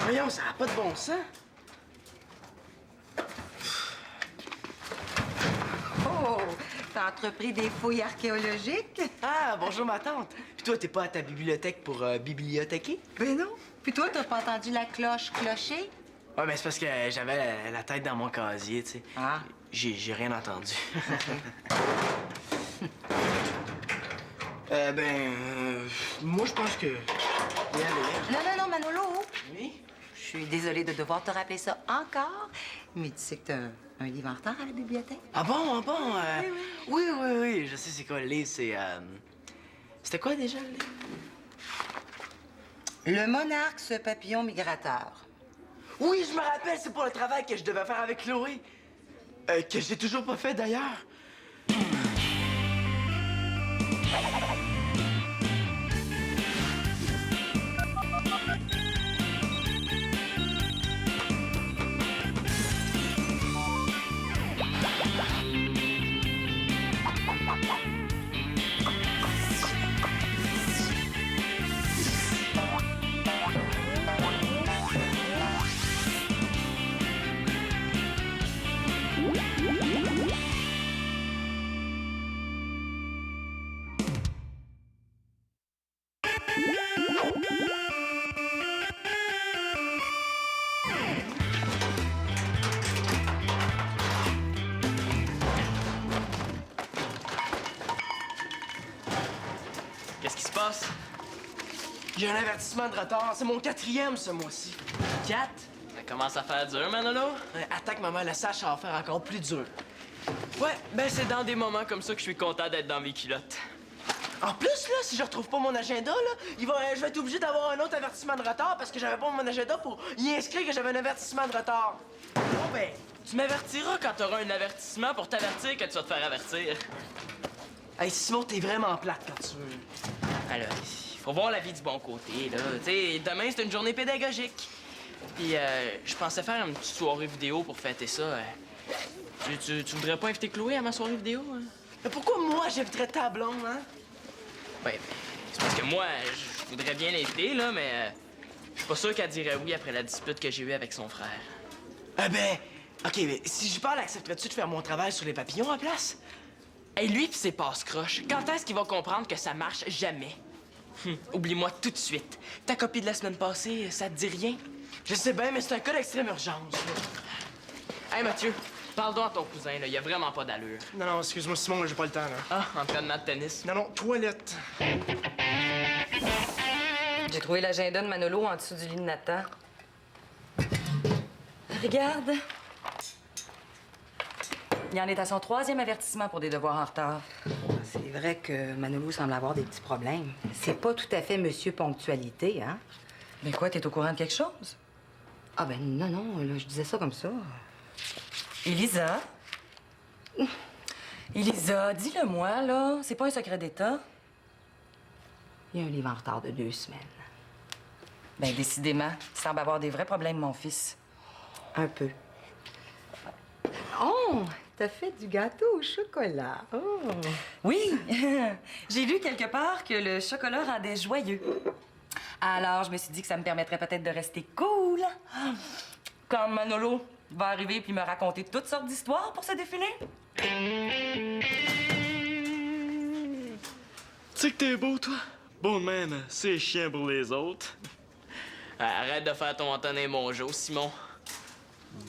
Voyons, ça n'a pas de bon sens. Oh, t'as entrepris des fouilles archéologiques? Ah, bonjour ma tante. Puis toi, t'es pas à ta bibliothèque pour bibliothéquer? Ben non. Puis toi, t'as pas entendu la cloche clocher? Ouais, mais c'est parce que j'avais la tête dans mon casier, tu sais. Ah. J'ai rien entendu. Moi, je pense que... Y aller. Non, Manolo. Oui? Je suis désolée de devoir te rappeler ça encore, mais tu sais que t'as un livre en retard à la bibliothèque? Ah bon, ah bon? Oui, je sais c'est quoi le livre, c'est... C'était quoi déjà le livre? Le monarque, ce papillon migrateur. Oui, je me rappelle, c'est pour le travail que je devais faire avec Chloé. Que j'ai toujours pas fait d'ailleurs. Qu'est-ce qui se passe? J'ai un avertissement de retard. C'est mon 4e ce mois-ci. 4? Ça commence à faire dur, Manolo. Attaque maman le sache, ça va faire encore plus dur. Ouais, ben c'est dans des moments comme ça que je suis content d'être dans mes culottes. En plus, là, si je retrouve pas mon agenda, là, je vais être obligé d'avoir un autre avertissement de retard parce que j'avais pas mon agenda pour y inscrire que j'avais un avertissement de retard. Bon, ben... Tu m'avertiras quand t'auras un avertissement pour t'avertir que tu vas te faire avertir. Hey, Simon, t'es vraiment plate quand tu veux. Alors, il faut voir la vie du bon côté, là. Tu sais, demain, c'est une journée pédagogique. Puis, je pensais faire une petite soirée vidéo pour fêter ça. Tu voudrais pas inviter Chloé à ma soirée vidéo? Hein? Mais pourquoi moi, j'inviterais ta blonde, hein? Ouais, c'est parce que moi, je voudrais bien l'inviter, là, mais je suis pas sûr qu'elle dirait oui après la dispute que j'ai eue avec son frère. Eh ben, OK, mais si je parle, accepterais-tu de faire mon travail sur les papillons à place? Hey, lui pis ses passe-croches, quand est-ce qu'il va comprendre que ça marche jamais? Oublie-moi tout de suite. Ta copie de la semaine passée, ça te dit rien? Je sais bien, mais c'est un cas d'extrême urgence, là. Hey, Mathieu, parle donc à ton cousin, là. Il a vraiment pas d'allure. Non, excuse-moi, Simon, là, j'ai pas le temps, là. Ah, entraînement de tennis. Non, toilette. J'ai trouvé l'agenda de Manolo en dessous du lit de Nathan. Regarde. Il en est à son 3e avertissement pour des devoirs en retard. C'est vrai que Manolo semble avoir des petits problèmes. C'est pas tout à fait Monsieur Ponctualité, hein? Mais quoi, t'es au courant de quelque chose? Ah ben non, là, je disais ça comme ça. Elisa? Elisa, dis-le-moi, là. C'est pas un secret d'État? Il y a un livre en retard de 2 semaines. Ben décidément, il semble avoir des vrais problèmes, mon fils. Un peu. Oh! T'as fait du gâteau au chocolat. Oh! Oui! J'ai lu quelque part que le chocolat rendait joyeux. Alors, je me suis dit que ça me permettrait peut-être de rester cool. Quand Manolo va arriver puis me raconter toutes sortes d'histoires pour se défiler. Tu sais que t'es beau, toi? Bon de même, c'est chiant pour les autres. Arrête de faire ton Antonin Mongeau, Simon.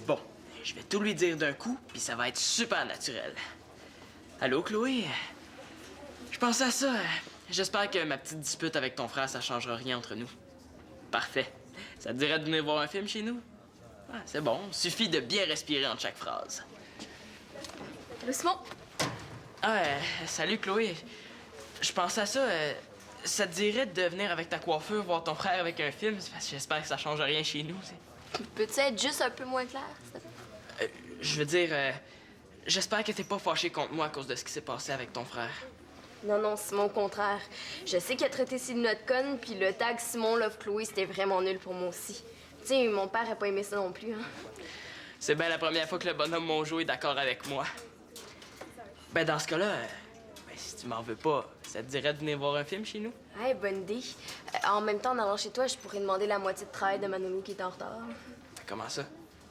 Bon, je vais tout lui dire d'un coup, puis ça va être super naturel. Allô, Chloé? Je pensais à ça. J'espère que ma petite dispute avec ton frère, ça changera rien entre nous. Parfait. Ça te dirait de venir voir un film chez nous? Ah, c'est bon. Suffit de bien respirer entre chaque phrase. Le Simon. Ah, salut, Chloé. Je pensais à ça. Ça te dirait de venir avec ta coiffure voir ton frère avec un film? Parce que j'espère que ça change rien chez nous. Peux-tu être juste un peu moins clair, s'il te plaît? Je veux dire, j'espère que t'es pas fâché contre moi à cause de ce qui s'est passé avec ton frère. Non, Simon, au contraire. Je sais qu'il a traité Sylvie de conne, puis le tag Simon Love Chloé, c'était vraiment nul pour moi aussi. Tu sais, mon père a pas aimé ça non plus, hein. C'est bien la première fois que le bonhomme Mongeau est d'accord avec moi. Ben, dans ce cas-là, si tu m'en veux pas, ça te dirait de venir voir un film chez nous? Hey, bonne idée. En même temps, en allant chez toi, je pourrais demander la moitié de travail de Manolo qui est en retard. Comment ça?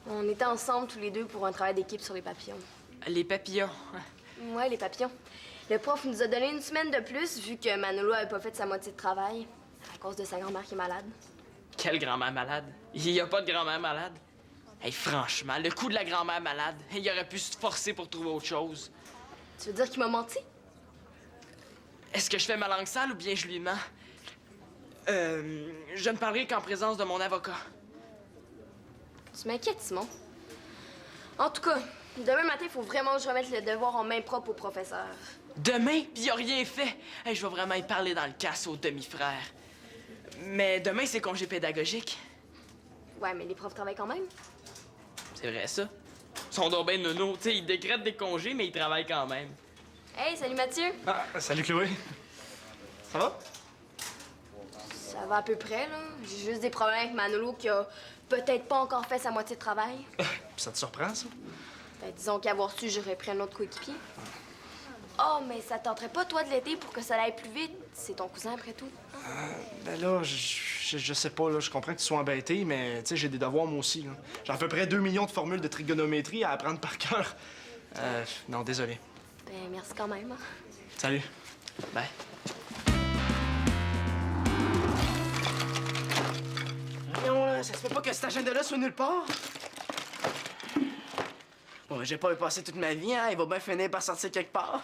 On était ensemble tous les deux pour un travail d'équipe sur les papillons. Les papillons. Ouais, les papillons. Le prof nous a donné une semaine de plus vu que Manolo avait pas fait sa moitié de travail à cause de sa grand-mère qui est malade. Quelle grand-mère malade? Il y a pas de grand-mère malade. Hey, franchement, le coup de la grand-mère malade, il aurait pu se forcer pour trouver autre chose. Tu veux dire qu'il m'a menti? Est-ce que je fais ma langue sale ou bien je lui mens? Je ne parlerai qu'en présence de mon avocat. Tu m'inquiètes, Simon. En tout cas, demain matin, il faut vraiment que je remette le devoir en main propre au professeur. Demain, pis il a rien fait. Hey, je vais vraiment y parler dans le casse au demi-frère. Mais demain, c'est congé pédagogique. Ouais, mais les profs travaillent quand même. C'est vrai, ça. Ils sont donc ben nono. Tu sais, ils décrètent des congés, mais ils travaillent quand même. Hey, salut Mathieu. Ah, salut Chloé. Ça va? Ça va à peu près, là. J'ai juste des problèmes avec Manolo qui a peut-être pas encore fait sa moitié de travail. Ça te surprend, ça? Ben, disons qu'avoir su, j'aurais pris un autre coéquipier. Oh, mais ça tenterait pas, toi, de l'aider pour que ça aille plus vite? C'est ton cousin, après tout. Ben là, je sais pas, là. Je comprends que tu sois embêté, mais tu sais, j'ai des devoirs, moi aussi, là. J'ai à peu près 2 millions de formules de trigonométrie à apprendre par cœur. Non, désolé. Ben, merci quand même. Hein. Salut. Bye. Non, là, ça se peut pas que cet agenda-là soit nulle part. Bon, j'ai pas y passer toute ma vie, hein. Il va bien finir par sortir quelque part.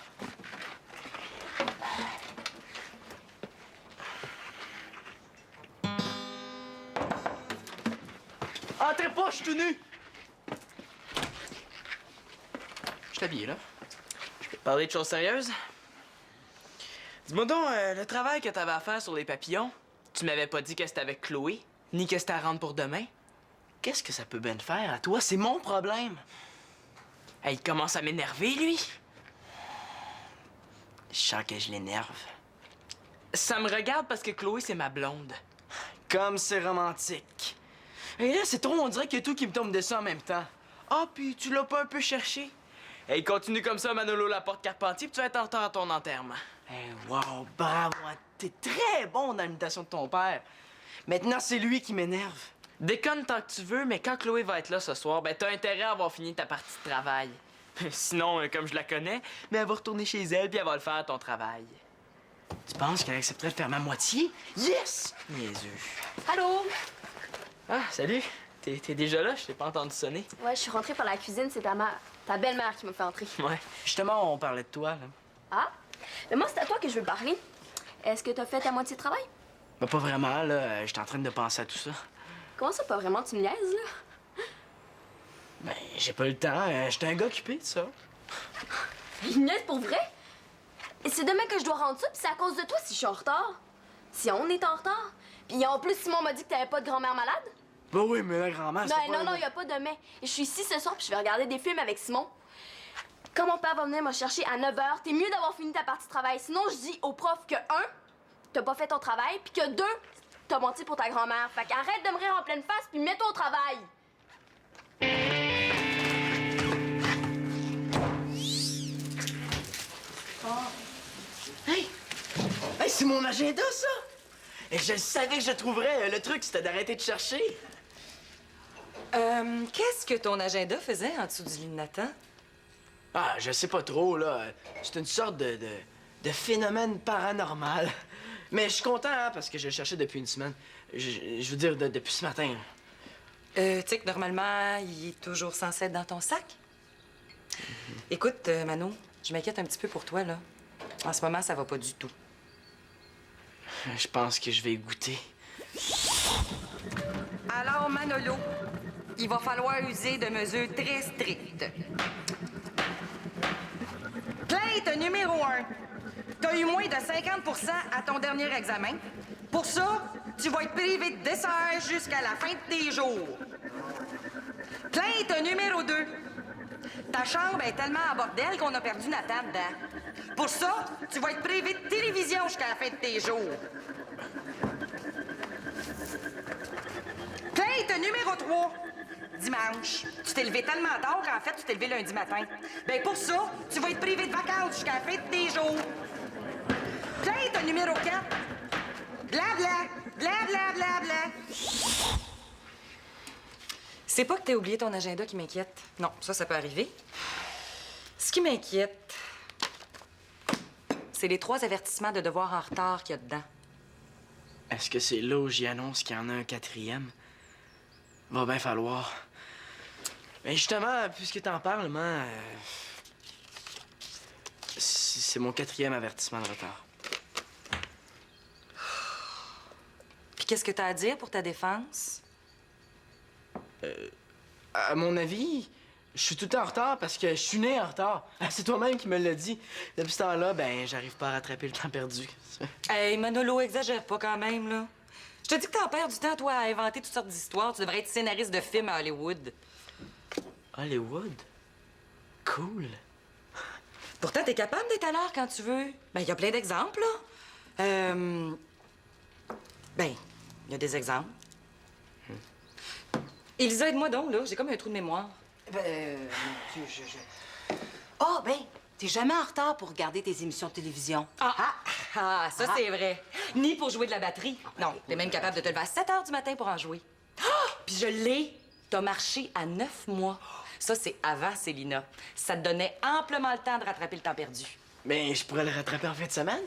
Entrez pas, je suis tout nu! Je suis habillé, là. Je peux te parler de choses sérieuses? Dis-moi donc, le travail que t'avais à faire sur les papillons, tu m'avais pas dit que c'était avec Chloé, ni que c'était à rendre pour demain? Qu'est-ce que ça peut bien te faire à toi? C'est mon problème. Hey, il commence à m'énerver, lui. Je sens que je l'énerve. Ça me regarde parce que Chloé, c'est ma blonde. Comme c'est romantique. Et là, c'est trop, on dirait qu'il y a tout qui me tombe dessus en même temps. Ah, puis tu l'as pas un peu cherché? Hey, continue comme ça, Manolo Laporte-Carpentier, puis tu vas être en retard à ton enterrement. Hey, wow, bravo, t'es très bon dans l'imitation de ton père. Maintenant, c'est lui qui m'énerve. Déconne tant que tu veux, mais quand Chloé va être là ce soir, ben t'as intérêt à avoir fini ta partie de travail. Sinon, comme je la connais, mais elle va retourner chez elle puis elle va le faire ton travail. Tu penses qu'elle accepterait de faire ma moitié? Yes! Niaiseux. Allô? Ah, salut. T'es déjà là? Je t'ai pas entendu sonner. Ouais, je suis rentrée par la cuisine, c'est ta belle-mère qui m'a fait entrer. Ouais. Justement, on parlait de toi, là. Ah? Mais moi, c'est à toi que je veux parler. Est-ce que t'as fait ta moitié de travail? Ben, pas vraiment, là. J'étais en train de penser à tout ça. Comment ça, pas vraiment? Tu me niaises, là? Ben, j'ai pas eu le temps. J'étais un gars occupé, ça. Il me niaise pour vrai? Et c'est demain que je dois rendre ça, puis c'est à cause de toi si je suis en retard. Si on est en retard. Puis en plus, Simon m'a dit que t'avais pas de grand-mère malade. Ben oui, mais la grand-mère, c'est pas... Non, y a pas de mais. Et je suis ici ce soir, puis je vais regarder des films avec Simon. Quand mon père va venir me chercher à 9 h, t'es mieux d'avoir fini ta partie de travail. Sinon, je dis au prof que 1, t'as pas fait ton travail, puis que 2, t'as menti pour ta grand-mère. Fait qu'arrête de me rire en pleine face, puis mets-toi au travail. Hey! Hey, c'est mon agenda, ça! Et je savais que je trouverais. Le truc, c'était d'arrêter de chercher. Qu'est-ce que ton agenda faisait en dessous du lit de Nathan? Ah, je sais pas trop, là. C'est une sorte de phénomène paranormal. Mais je suis content, hein, parce que je le cherchais depuis une semaine. Je veux dire, depuis ce matin. Tu sais que normalement, il est toujours censé être dans ton sac. Écoute, Mano, je m'inquiète un petit peu pour toi, là. En ce moment, ça va pas du tout. Je pense que je vais y goûter. Alors, Manolo, il va falloir user de mesures très strictes. Plainte numéro 1. T'as eu moins de 50 à ton dernier examen. Pour ça, tu vas être privé de dessert jusqu'à la fin de tes jours. Plainte numéro 2. Ta chambre est tellement en bordel qu'on a perdu Nathan dedans. Pour ça, tu vas être privé de télévision jusqu'à la fin de tes jours. Plainte numéro 3. Dimanche. Tu t'es levé tellement tard qu'en fait, tu t'es levé lundi matin. Ben pour ça, tu vas être privé de vacances jusqu'à la fin de tes jours. Plainte numéro 4. Blabla! Blabla, blabla! C'est pas que t'aies oublié ton agenda qui m'inquiète. Non, ça peut arriver. Ce qui m'inquiète, c'est les 3 avertissements de devoirs en retard qu'il y a dedans. Est-ce que c'est là où j'y annonce qu'il y en a un 4e? Va bien falloir. Mais justement, puisque t'en parles, man, c'est mon 4e avertissement de retard. Puis qu'est-ce que t'as à dire pour ta défense? À mon avis, je suis tout le temps en retard parce que je suis né en retard. C'est toi-même qui me l'as dit. Depuis ce temps-là, ben, j'arrive pas à rattraper le temps perdu. Hey, Manolo, exagère pas quand même, là. Je te dis que t'en perds du temps, toi, à inventer toutes sortes d'histoires. Tu devrais être scénariste de films à Hollywood. Hollywood? Cool. Pourtant, t'es capable d'être à l'heure quand tu veux. Ben, il y a plein d'exemples, là. Ben, il y a des exemples. Elisa, aide-moi donc, là. J'ai comme un trou de mémoire. Mon Dieu, Oh, ben, t'es jamais en retard pour regarder tes émissions de télévision. Ah, ça, c'est vrai. Ni pour jouer de la batterie. Non, t'es même capable de te lever à 7 h du matin pour en jouer. Puis je l'ai. T'as marché à 9 mois. Ça, c'est avant Célina. Ça te donnait amplement le temps de rattraper le temps perdu. Mais je pourrais le rattraper en fin de semaine?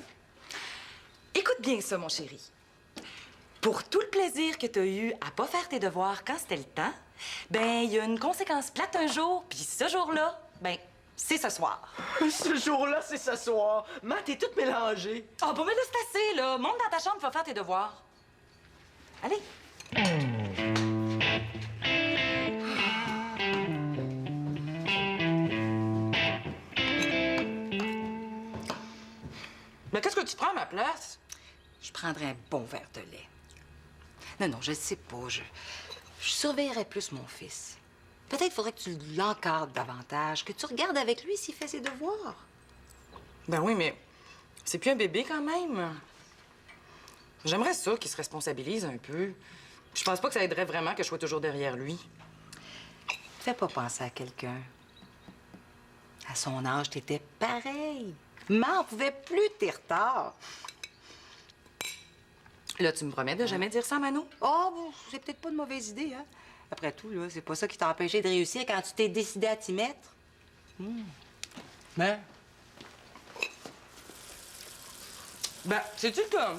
Écoute bien ça, mon chéri. Pour tout le plaisir que t'as eu à pas faire tes devoirs quand c'était le temps, ben, il y a une conséquence plate un jour, puis ce jour-là, ben, c'est ce soir. Ce jour-là, c'est ce soir. Man, t'es toute mélangée. Ah, bon, mais là, c'est assez, là. Monte dans ta chambre, va faire tes devoirs. Allez. Mais qu'est-ce que tu prends à ma place? Je prendrais un bon verre de lait. Non, je sais pas. Je surveillerais plus mon fils. Peut-être faudrait que tu l'encadres davantage, que tu regardes avec lui s'il fait ses devoirs. Ben oui, mais c'est plus un bébé quand même. J'aimerais ça qu'il se responsabilise un peu. Je pense pas que ça aiderait vraiment que je sois toujours derrière lui. Fais pas penser à quelqu'un. À son âge, t'étais pareil. Maman pouvait plus de tes retards. Là, tu me promets de jamais dire ça, Mano? Oh, bon, c'est peut-être pas une mauvaise idée, hein? Après tout, là, c'est pas ça qui t'a empêché de réussir quand tu t'es décidé à t'y mettre. Ben, c'est-tu le cas?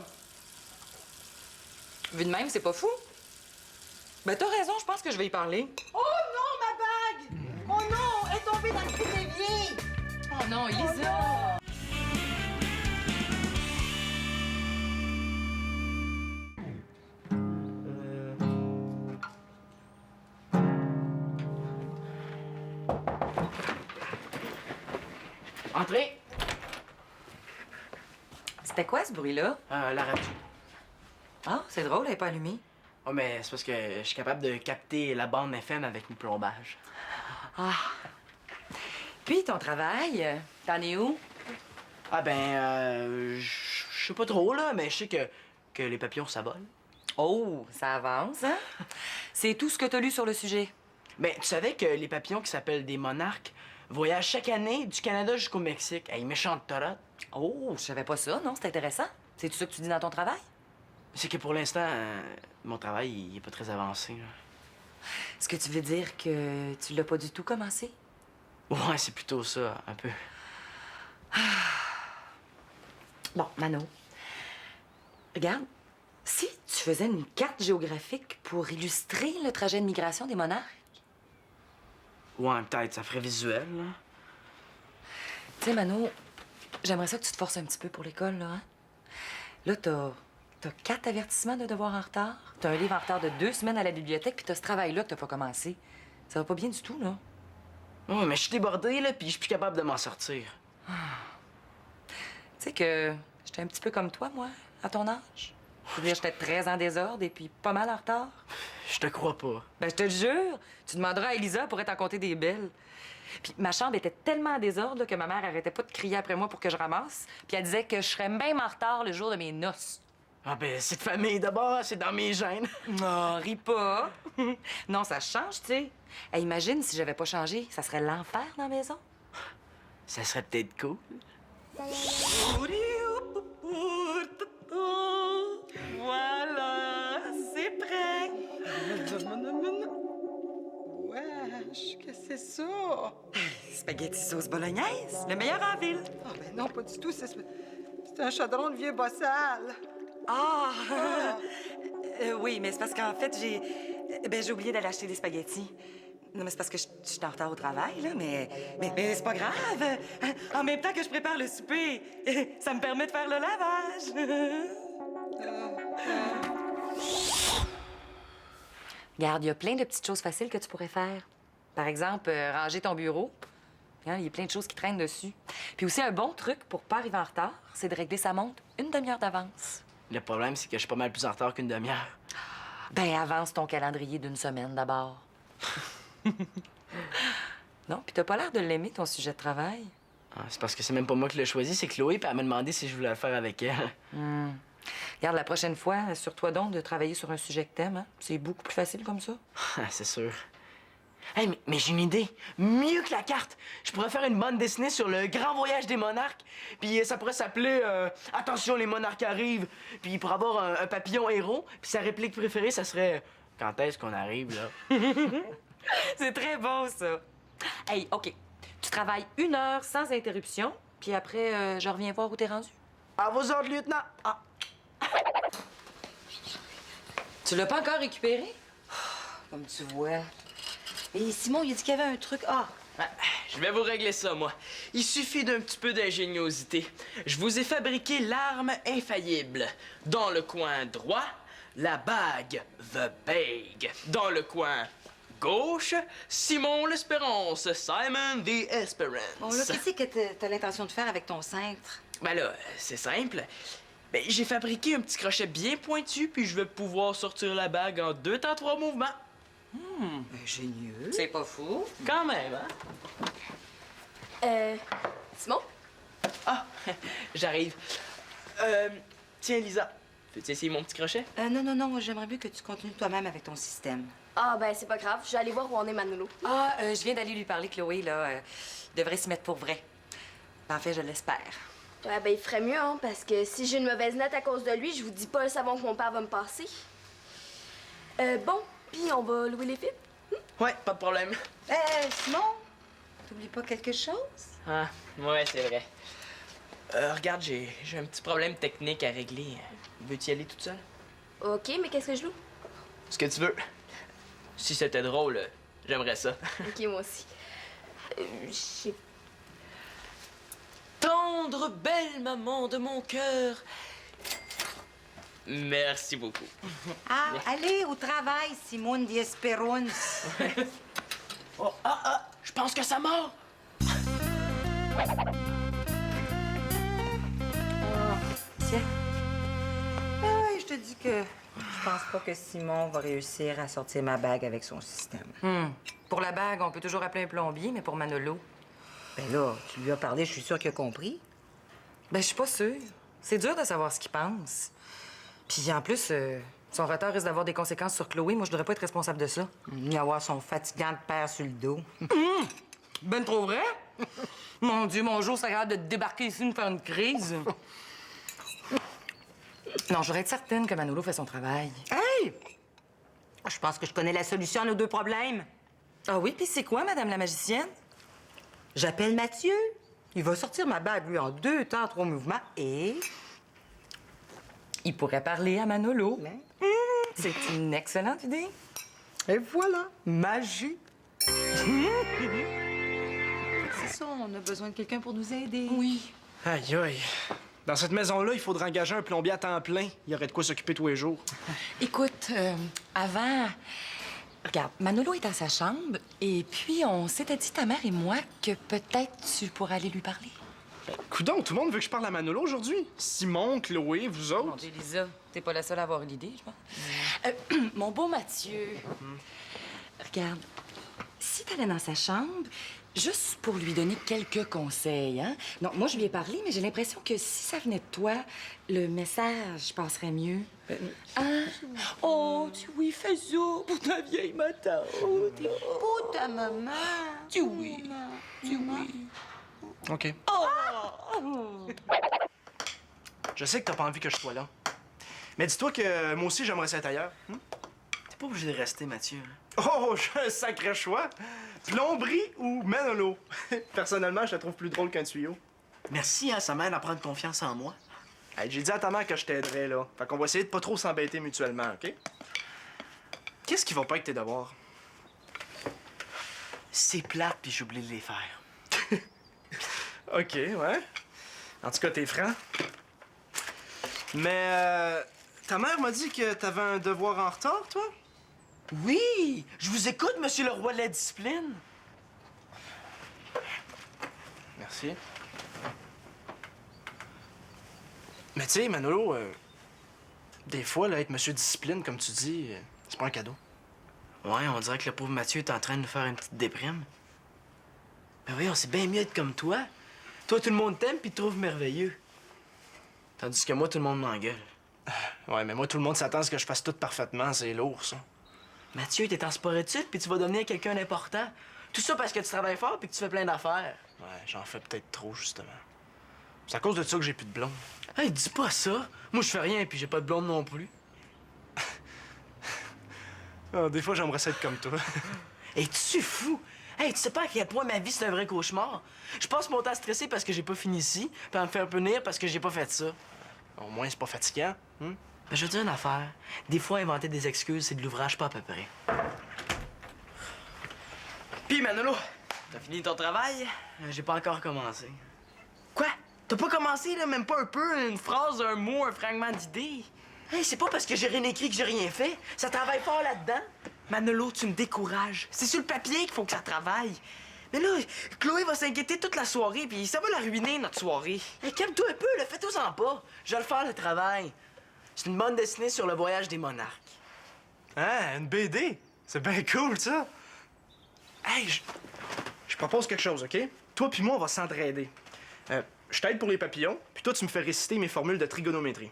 Vu de même, c'est pas fou. Ben, t'as raison, je pense que je vais y parler. Oh non, ma bague! Oh non, elle est tombée dans le trou d'évier! Oh non, Elisa! Entrez. C'était quoi, ce bruit-là? La radio. Ah, c'est drôle, elle est pas allumée. Oh, mais c'est parce que je suis capable de capter la bande FM avec mon plombage. Puis, ton travail, t'en es où? Ah ben, je sais pas trop, là, mais je sais que les papillons s'abonnent. Oh, ça avance, hein? C'est tout ce que t'as lu sur le sujet. Ben, tu savais que les papillons qui s'appellent des monarques voyagent chaque année du Canada jusqu'au Mexique. Hey, méchante torotte. Oh, je savais pas ça, non? C'est intéressant. C'est tout ça que tu dis dans ton travail? C'est que pour l'instant, mon travail, il est pas très avancé, là. Est-ce que tu veux dire que tu l'as pas du tout commencé? Ouais, c'est plutôt ça, un peu. Bon, Mano, regarde, si tu faisais une carte géographique pour illustrer le trajet de migration des monarques, Ouais, peut-être, ça ferait visuel, là. tu sais, Mano, j'aimerais ça que tu te forces un petit peu pour l'école, là, hein? Là, t'as 4 avertissements de devoirs en retard, t'as un livre en retard de 2 semaines à la bibliothèque, puis t'as ce travail-là que t'as pas commencé. Ça va pas bien du tout, là. Ouais, mais je suis débordé, là, puis je suis plus capable de m'en sortir. Tu sais que j'étais un petit peu comme toi, moi, à ton âge. Je veux dire, j'étais très en désordre et puis pas mal en retard. Je te crois pas. Ben, je te le jure, tu demanderas à Elisa pour t'en compter des belles. Puis ma chambre était tellement en désordre là, que ma mère arrêtait pas de crier après moi pour que je ramasse. Puis elle disait que je serais même en retard le jour de mes noces. Ah ben, cette famille, d'abord, c'est dans mes gènes. Oh, ris pas. Non, ça change, tu sais. Hey, imagine si j'avais pas changé, ça serait l'enfer dans la maison. Ça serait peut-être cool. vache, qu'est-ce que c'est ça? Spaghetti sauce bolognaise, le meilleur en ville. Ah, ben non, pas du tout. C'est un chaudron de vieux bossal. Ah! Oui, mais c'est parce qu'en fait, j'ai oublié d'aller acheter des spaghettis. Non, mais c'est parce que je suis en retard au travail, là, mais c'est pas grave. En même temps que je prépare le souper, ça me permet de faire le lavage. Regarde, il y a plein de petites choses faciles que tu pourrais faire. Par exemple, ranger ton bureau. Hein, il y a plein de choses qui traînent dessus. Puis aussi, un bon truc pour pas arriver en retard, c'est de régler sa montre une demi-heure d'avance. Le problème, c'est que je suis pas mal plus en retard qu'une demi-heure. Ben, avance ton calendrier d'une semaine d'abord. Non, puis t'as pas l'air de l'aimer, ton sujet de travail. Ah, c'est parce que c'est même pas moi qui l'ai choisi, c'est Chloé, puis elle m'a demandé si je voulais le faire avec elle. Regarde, la prochaine fois, assure-toi donc de travailler sur un sujet que t'aimes, hein? C'est beaucoup plus facile comme ça. Ah, c'est sûr. Hey, mais j'ai une idée. Mieux que la carte. Je pourrais faire une bande dessinée sur le grand voyage des monarques. Puis ça pourrait s'appeler Attention, les monarques arrivent. Puis pour avoir un papillon héros. Puis sa réplique préférée, ça serait Quand est-ce qu'on arrive, là? C'est très bon, ça. Hey, OK. Tu travailles 1 heure sans interruption, puis après, je reviens voir où t'es rendu. À vos ordres, lieutenant. Ah. Tu l'as pas encore récupéré? Comme tu vois. Et Simon, il a dit qu'il y avait un truc. Ah! Ah, je vais vous régler ça, moi. Il suffit d'un petit peu d'ingéniosité. Je vous ai fabriqué l'arme infaillible. Dans le coin droit, la bague, The Bag. Dans le coin gauche, Simon l'Espérance, Simon the Esperance. Bon, là, qu'est-ce que t'as l'intention de faire avec ton cintre? Ben là, c'est simple. Ben, j'ai fabriqué un petit crochet bien pointu, puis je vais pouvoir sortir la bague en 2 temps 3 mouvements. Ingénieux. C'est pas fou. Quand même, hein? Simon? Ah, j'arrive. Tiens, Lisa, peux-tu essayer mon petit crochet? Non, j'aimerais mieux que tu continues toi-même avec ton système. Ah, ben, c'est pas grave. Je vais aller voir où en est Manolo. Ah, je viens d'aller lui parler, Chloé, là. Il devrait s'y mettre pour vrai. En fait, je l'espère. Ouais, ben, il ferait mieux, hein, parce que si j'ai une mauvaise note à cause de lui, je vous dis pas le savon que mon père va me passer. Bon, puis on va louer les fils? Ouais, pas de problème. Simon, t'oublies pas quelque chose? Ah, ouais, c'est vrai. Regarde, j'ai un petit problème technique à régler. Veux-tu y aller toute seule? OK, mais qu'est-ce que je loue? Ce que tu veux. Si c'était drôle, j'aimerais ça. OK, moi aussi. Je sais Tendre, belle maman de mon cœur. Merci beaucoup. Ah, allez au travail, Simone Diesperons. Oh, je pense que ça mord. Tiens. Ah, je te dis que je pense pas que Simon va réussir à sortir ma bague avec son système. Pour la bague, on peut toujours appeler un plombier, mais pour Manolo... Ben là, tu lui as parlé, je suis sûre qu'il a compris. Ben, je suis pas sûre. C'est dur de savoir ce qu'il pense. Puis en plus, son retard risque d'avoir des conséquences sur Chloé. Moi, je devrais pas être responsable de ça. Y avoir son fatigant de père sur le dos. Ben trop vrai? Mon Dieu, mon jour, ça a l'air de débarquer ici, me faire une crise. Non, je voudrais être certaine que Manolo fait son travail. Hey! Je pense que je connais la solution à nos 2 problèmes. Ah oui, puis c'est quoi, Madame la magicienne? J'appelle Mathieu. Il va sortir ma bague, lui, en 2 temps 3 mouvements et... Il pourrait parler à Manolo. Ben. C'est une excellente idée. Et voilà, magie. C'est ça, on a besoin de quelqu'un pour nous aider. Oui. Aïe, aïe. Dans cette maison-là, il faudrait engager un plombier à temps plein. Il y aurait de quoi s'occuper tous les jours. Écoute, avant... Regarde, Manolo est dans sa chambre, et puis on s'était dit, ta mère et moi, que peut-être tu pourrais aller lui parler. Coudonc, tout le monde veut que je parle à Manolo aujourd'hui. Simon, Chloé, vous Mon autres. Dieu, Lisa, t'es pas la seule à avoir une idée, je pense. Mon beau Mathieu, regarde, si t'allais dans sa chambre, juste pour lui donner quelques conseils, hein? Non, moi, je lui ai parlé, mais j'ai l'impression que si ça venait de toi, le message passerait mieux. Hein? Oh, tu oui, fais ça pour ta vieille matin. Pour ta maman. Tu oui, tu oui. OK. Je sais que t'as pas envie que je sois là. Mais dis-toi que moi aussi, j'aimerais ça être ailleurs. T'es pas obligé de rester, Mathieu. Oh, j'ai un sacré choix. Plomberie ou Manolo? Personnellement, je la trouve plus drôle qu'un tuyau. Merci, hein, ça m'aide à prendre confiance en moi. Hey, j'ai dit à ta mère que je t'aiderais, là. Fait qu'on va essayer de pas trop s'embêter mutuellement, OK? Qu'est-ce qui va pas avec tes devoirs? C'est plate, puis j'oublie de les faire. OK, ouais. En tout cas, t'es franc. Mais, ta mère m'a dit que t'avais un devoir en retard, toi? Oui! Je vous écoute, monsieur le roi de la discipline. Merci. Mais tu sais, Manolo, des fois, là, être monsieur discipline, comme tu dis, c'est pas un cadeau. Ouais, on dirait que le pauvre Mathieu est en train de nous faire une petite déprime. Ben oui, on sait bien mieux être comme toi. Toi, tout le monde t'aime puis te trouve merveilleux. Tandis que moi, tout le monde m'engueule. Ouais, mais moi, tout le monde s'attend à ce que je fasse tout parfaitement. C'est lourd, ça. Mathieu, t'es en sport-études puis tu vas devenir quelqu'un d'important. Tout ça parce que tu travailles fort puis que tu fais plein d'affaires. Ouais, j'en fais peut-être trop, justement. C'est à cause de ça que j'ai plus de blonde. Hey, dis pas ça. Moi, je fais rien puis j'ai pas de blonde non plus. Ah, des fois, j'aimerais ça être comme toi. Es-tu fou? Hey, tu sais pas à quel point ma vie, c'est un vrai cauchemar? Je passe mon temps stressé parce que j'ai pas fini ici, puis à me faire punir parce que j'ai pas fait ça. Au moins, c'est pas fatigant. Ben, je veux dire une affaire. Des fois, inventer des excuses, c'est de l'ouvrage pas à peu près. Puis, Manolo, t'as fini ton travail? J'ai pas encore commencé. Quoi? T'as pas commencé, là? Même pas un peu? Une phrase, un mot, un fragment d'idée? Hey, c'est pas parce que j'ai rien écrit que j'ai rien fait. Ça travaille fort là-dedans. Manolo, tu me décourages. C'est sur le papier qu'il faut que ça travaille. Mais là, Chloé va s'inquiéter toute la soirée, puis ça va la ruiner, notre soirée. Hey, calme-toi un peu, là, fais-toi-en pas. Je vais le faire, le travail. C'est une bande dessinée sur le voyage des monarques. Ah, une BD? C'est bien cool, ça. Hey, je propose quelque chose, OK? Toi puis moi, on va s'entraider. Je t'aide pour les papillons, puis toi, tu me fais réciter mes formules de trigonométrie.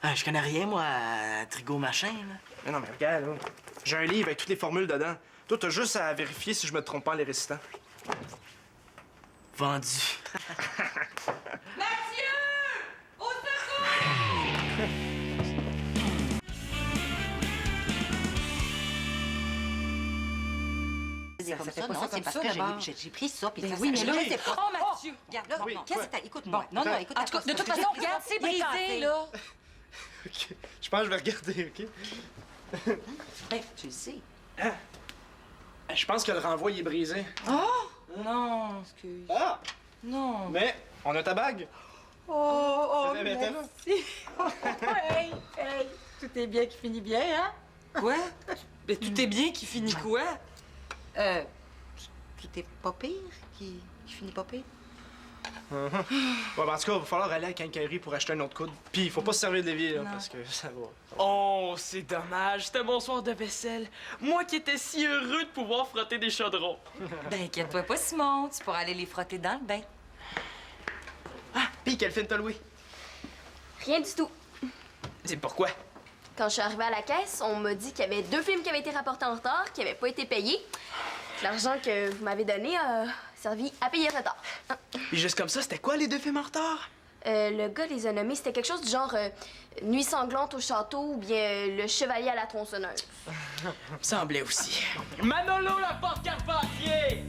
Ah, je connais rien, moi, à trigo machin, là. Mais non, mais regarde, là. J'ai un livre avec toutes les formules dedans. Toi, t'as juste à vérifier si je me trompe pas en les récitant. Vendu. Mathieu! Au secours! C'est comme ça, fait pas non, ça c'est comme parce ça, que d'abord. j'ai pris ça, puis Ben ça, oui, ça, mais là, je sais pas. Oh, Mathieu! Regarde, là, Oui, non, qu'est-ce quoi? que t'as? Écoute-moi. Bon, Non, non, attends. écoute En tout cas, de toute façon, regarde, c'est brisé, là. OK. Je pense que je vais regarder, OK? Ben, tu le sais. Je pense que le renvoi, il est brisé. Non, excuse. Ah! Non. Mais, on a ta bague. Oh, Ben, attends, là. merci. Hey, hey, tout est bien qui finit bien, hein? Quoi? Ben, tout est bien qui finit quoi? Tout est pas pire, qui finit pas pire. Ouais, ben, en tout cas, il va falloir aller à la quincaillerie pour acheter un autre coude. Puis, il faut pas se servir de l'évier, là, parce que ça va. Oh, c'est dommage, c'était mon soir de vaisselle. Moi qui étais si heureux de pouvoir frotter des chaudrons. Ben, inquiète-toi pas, Simon. Tu pourras aller les frotter dans le bain. Ah, pis quel film t'as loué? Rien du tout. C'est pourquoi? Quand je suis arrivée à la caisse, on m'a dit qu'il y avait 2 films qui avaient été rapportés en retard, qui n'avaient pas été payés. L'argent que vous m'avez donné a servi à payer le retard. Pis juste comme ça, c'était quoi les 2 films en retard? Le gars les a nommés, c'était quelque chose du genre Nuit sanglante au château ou bien Le chevalier à la tronçonneuse. Me semblait aussi. Manolo la porte Carpentier!